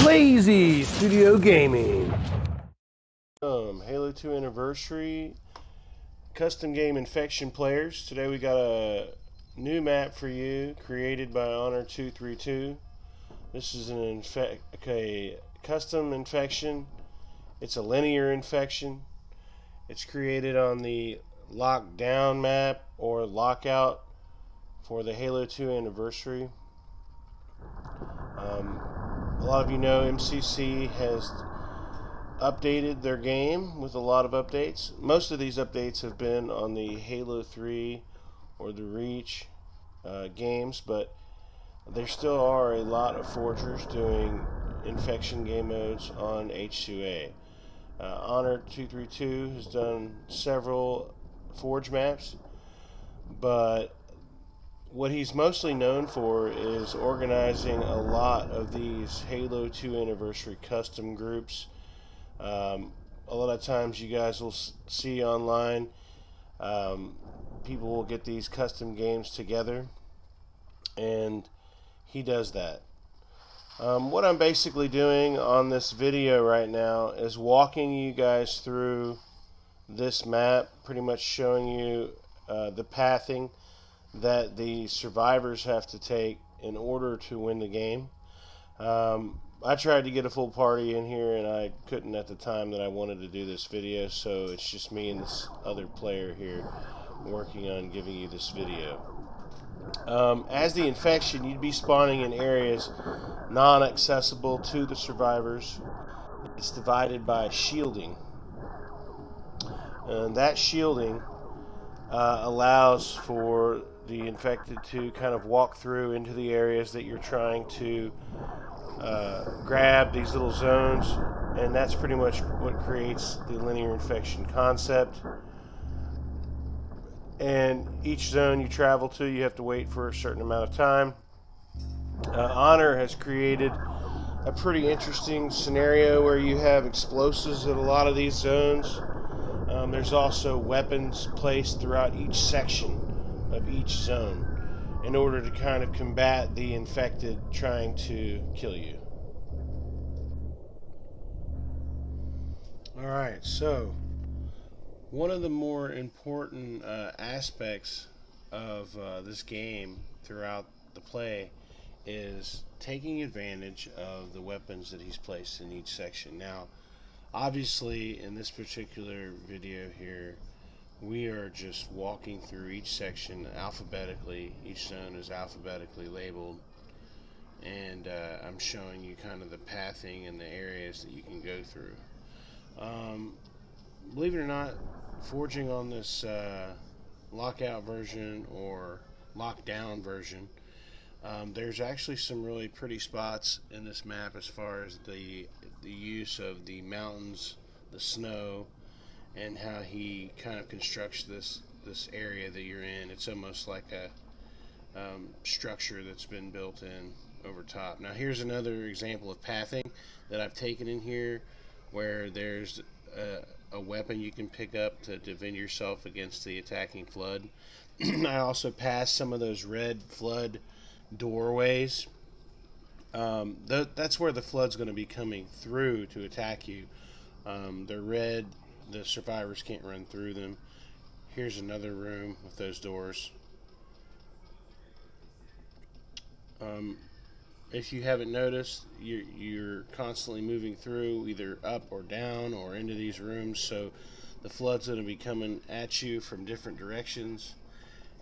Lazy Studio Gaming. Halo 2 Anniversary custom game infection players. Today we got a new map for you created by Honor232. This is a custom infection. It's a linear infection. It's created on the lockdown map or lockout for the Halo 2 Anniversary. A lot of you know MCC has updated their game with a lot of updates. Most of these updates have been on the Halo 3 or the Reach games, but there still are a lot of forgers doing infection game modes on H2A. Honor232 has done several forge maps, but what he's mostly known for is organizing a lot of these Halo 2 Anniversary custom groups. A lot of times you guys will see online, people will get these custom games together, and he does that. What I'm basically doing on this video right now is walking you guys through this map, pretty much showing you the pathing that the survivors have to take in order to win the game. I tried to get a full party in here and I couldn't at the time that I wanted to do this video, so it's just me and this other player here working on giving you this video. As the infection, you'd be spawning in areas non-accessible to the survivors. It's divided by shielding, and that shielding allows for the infected to kind of walk through into the areas that you're trying to grab, these little zones, and that's pretty much what creates the linear infection concept. And each zone you travel to, you have to wait for a certain amount of time. Honor has created a pretty interesting scenario where you have explosives at a lot of these zones. There's also weapons placed throughout each section of each zone in order to kind of combat the infected trying to kill you. Alright, so one of the more important aspects of this game throughout the play is taking advantage of the weapons that he's placed in each section. Now, obviously, in this particular video here, we are just walking through each section alphabetically. Each zone is alphabetically labeled, and I'm showing you kind of the pathing and the areas that you can go through. Believe it or not, forging on this lockout version or lockdown version, there's actually some really pretty spots in this map as far as the use of the mountains, the snow, and how he kind of constructs this area that you're in. It's almost like a structure that's been built in over top. Now here's another example of pathing that I've taken in here, where there's a weapon you can pick up to defend yourself against the attacking flood. I also passed some of those red flood doorways. That's where the flood's going to be coming through to attack you. They're red. The survivors can't run through them. Here's another room with those doors. If you haven't noticed, you're constantly moving through either up or down or into these rooms, so the flood's going to be coming at you from different directions,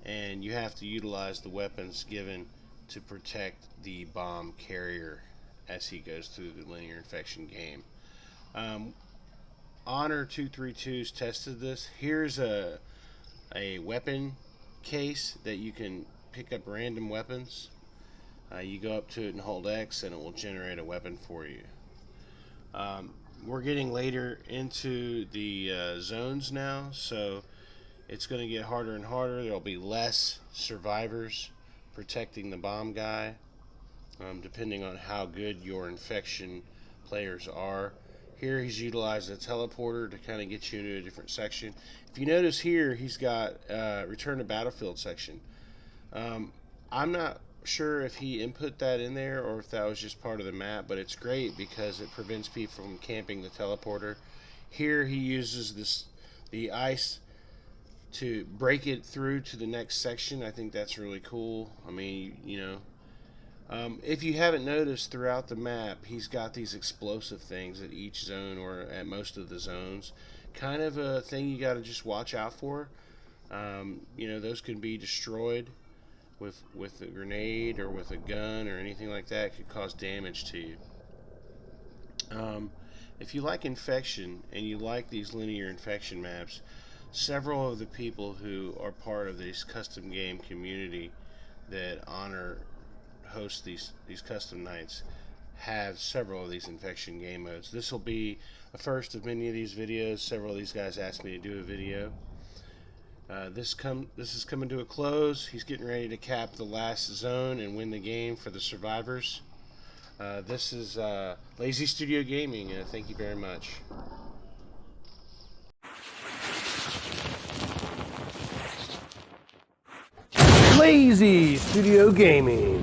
and you have to utilize the weapons given to protect the bomb carrier as he goes through the linear infection game. Honor232's tested this. Here's a weapon case that you can pick up random weapons. You go up to it and hold X and it will generate a weapon for you. We're getting later into the zones now, so it's going to get harder and harder. There'll be less survivors protecting the bomb guy, depending on how good your infection players are. Here he's utilized a teleporter to kind of get you into a different section. If you notice here, he's got return to battlefield section. I'm not sure if he input that in there or if that was just part of the map, but it's great because it prevents people from camping the teleporter. Here he uses the ice to break it through to the next section. I think that's really cool. I mean, if you haven't noticed throughout the map, he's got these explosive things at each zone or at most of the zones. Kind of a thing you got to just watch out for. Those can be destroyed with a grenade or with a gun or anything like that. It could cause damage to you. If you like infection and you like these linear infection maps, several of the people who are part of this custom game community that host these custom nights have several of these infection game modes. This will be a first of many of these videos. Several of these guys asked me to do a video. This is coming to a close. He's getting ready to cap the last zone and win the game for the survivors. This is Lazy Studio Gaming. Thank you very much. Lazy Studio Gaming.